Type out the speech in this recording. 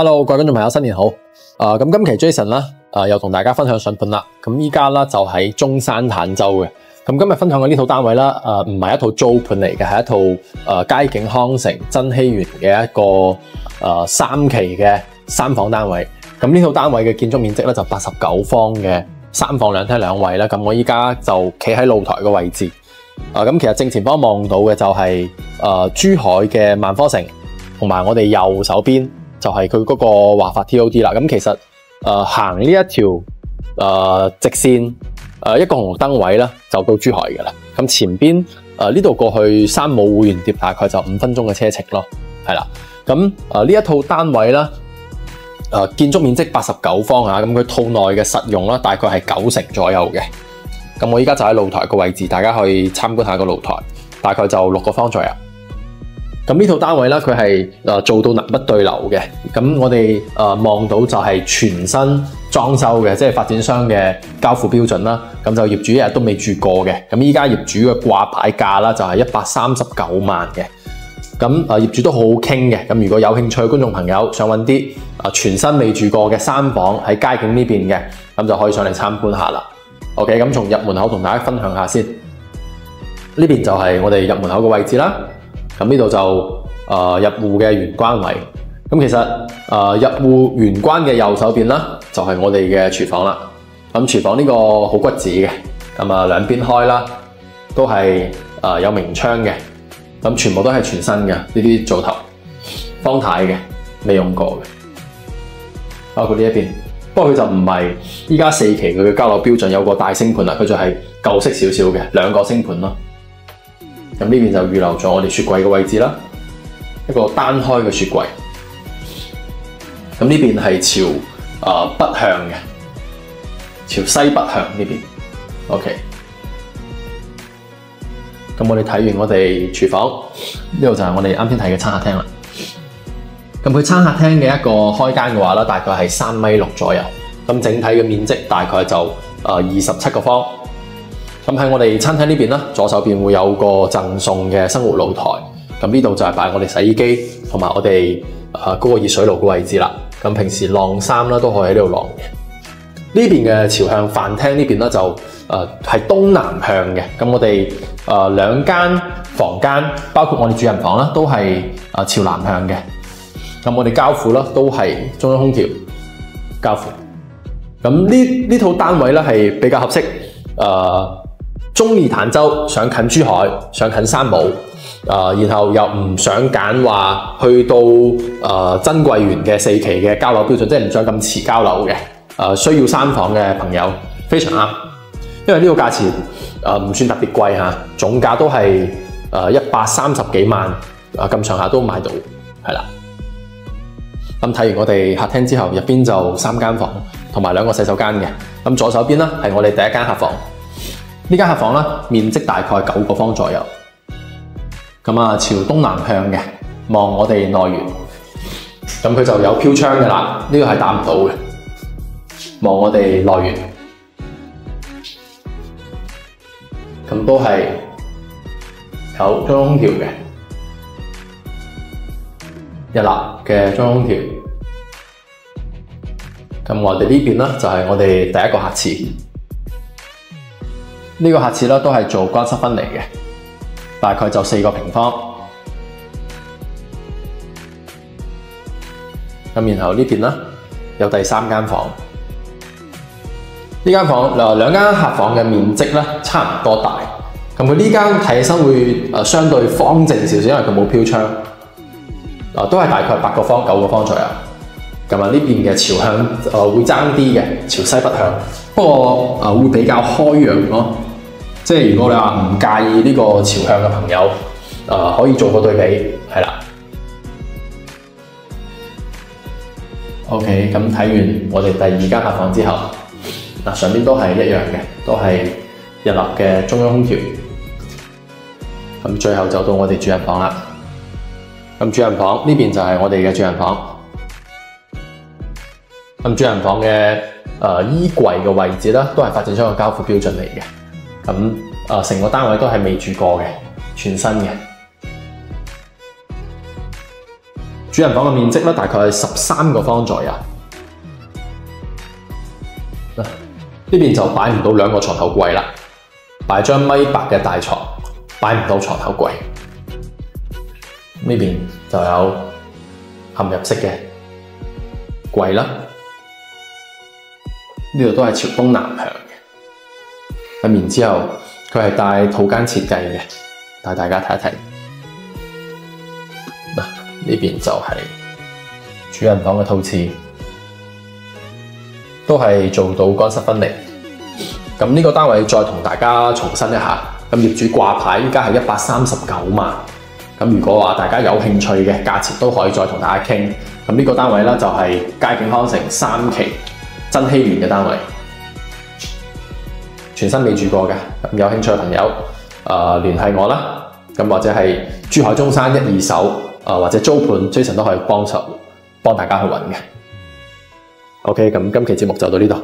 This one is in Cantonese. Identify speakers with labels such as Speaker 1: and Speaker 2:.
Speaker 1: Hello， 各位觀眾朋友，新年好！咁今期 Jason 啦，又同大家分享上盤啦。咁依家啦就喺中山坦洲嘅。咁今日分享嘅呢套單位啦，唔係一套租盤嚟嘅，係一套佳景康城珍稀園嘅一個3期嘅3房單位。咁呢套單位嘅建築面積咧就89方嘅3房2廳2衛啦。咁我依家就企喺露台嘅位置。咁其實正前方望到嘅就係珠海嘅萬科城，同埋我哋右手邊就係佢嗰個華發 TOD 啦。咁其實行呢一條直線一個紅綠燈位啦，就到珠海嘅啦。咁前邊呢度過去山姆會員碟大概就5分鐘嘅車程咯，係啦。咁呢一套單位啦，建築面積89方嚇，咁佢套內嘅實用啦，大概係90%左右嘅。咁我依家就喺露台個位置，大家可以參觀下個露台，大概就6個方左右。咁呢套單位咧，佢係做到南北對流嘅。咁我哋望到就係全新裝修嘅，即係發展商嘅交付標準啦。咁就業主一日都未住過嘅。咁依家業主嘅掛牌價啦，就係139萬嘅。咁業主都好好傾嘅。咁如果有興趣嘅觀眾朋友想揾啲全新未住過嘅3房喺佳景呢邊嘅，咁就可以上嚟參觀下啦。OK， 咁從入門口同大家分享下先。呢邊就係我哋入門口嘅位置啦。咁呢度就入戶嘅玄關位。咁其實入戶玄關嘅右手邊啦，就係我哋嘅廚房啦。咁廚房呢個好骨子嘅，咁兩邊開啦，都係有明窗嘅。咁全部都係全新嘅呢啲灶頭，方太嘅，未用過嘅。包括呢一邊，不過佢就唔係依家4期佢嘅交樓標準有個大星盤啦，佢就係舊式少少嘅2個星盤咯。咁呢邊就預留咗我哋雪櫃嘅位置啦，一個單開嘅雪櫃。咁呢邊係朝北向嘅，朝西北向呢邊。OK。咁我哋睇完我哋廚房，呢度就係我哋啱先睇嘅餐客廳啦。咁佢餐客廳嘅一個開間嘅話啦，大概係3.6米左右。咁整體嘅面積大概就27個方。咁喺我哋餐廳呢邊啦，左手邊會有個贈送嘅生活露台。咁呢度就係擺我哋洗衣機同埋我哋嗰個熱水爐嘅位置啦。咁平時晾衫啦都可以喺呢度晾嘅。呢邊嘅朝向飯廳呢邊咧就係東南向嘅。咁我哋2間房間，包括我哋主人房啦，都係朝南向嘅。咁我哋交付啦都係中央空調交付。咁呢套單位咧係比較合適中意坦洲，想近珠海，想近山姆，然後又唔想揀話去到珍貴園嘅4期嘅交樓標準，即係唔想咁遲交樓嘅，需要3房嘅朋友非常啱，因為呢個價錢唔算特別貴嚇，總價都係130幾萬咁上下都買到，係啦。咁睇完我哋客廳之後，入邊就3間房同埋2個洗手間嘅。咁左手邊啦係我哋第一間客房。呢間客房啦，面積大概9個方左右，咁朝東南向嘅，望我哋內園，咁佢就有飄窗嘅啦，呢個係打唔到嘅，望我哋內園，咁都係有中央空調嘅，1立嘅中央空調，咁我哋呢邊啦就係我哋第一個客廁。呢個客廁啦都係做乾濕分離嘅，大概就4個平方。咁然後呢邊啦有第3間房，呢間房2間客房嘅面積咧差唔多大。咁佢呢間睇起身會相對方正少少，因為佢冇飄窗。都係大概8個方9個方左右。咁呢邊嘅朝向會爭啲嘅，朝西北向，不過會比較開揚咯。即係如果你話唔介意呢個朝向嘅朋友，可以做個對比，係啦。OK， 咁睇完我哋第2間客房之後，上邊都係一樣嘅，都係1立嘅中央空調。咁最後就到我哋主人房啦。咁主人房呢邊就係我哋嘅主人房。咁主人房嘅衣櫃嘅位置咧，都係發展商嘅交付標準嚟嘅。咁成個單位都係未住過嘅，全新嘅。主人房嘅面積咧大概係13個方左右。呢邊就擺唔到2個床頭櫃啦，擺張1.8米嘅大床，擺唔到床頭櫃。呢邊就有嵌入式嘅櫃啦，呢度都係朝東南向嘅。咁然之後佢係帶套間設計嘅，帶大家睇一睇。呢邊就係主人房嘅套廁，都係做到乾濕分離。咁呢個單位再同大家重申一下，咁業主掛牌依家係139萬。咁如果話大家有興趣嘅，價錢都可以再同大家傾。咁呢個單位咧就係佳景康城3期真禧園嘅單位，全新未住過嘅。咁有興趣嘅朋友聯繫我啦。咁或者係珠海中山1、2手或者租盤，Jason都可以幫大家去揾嘅。OK，咁今期節目就到呢度。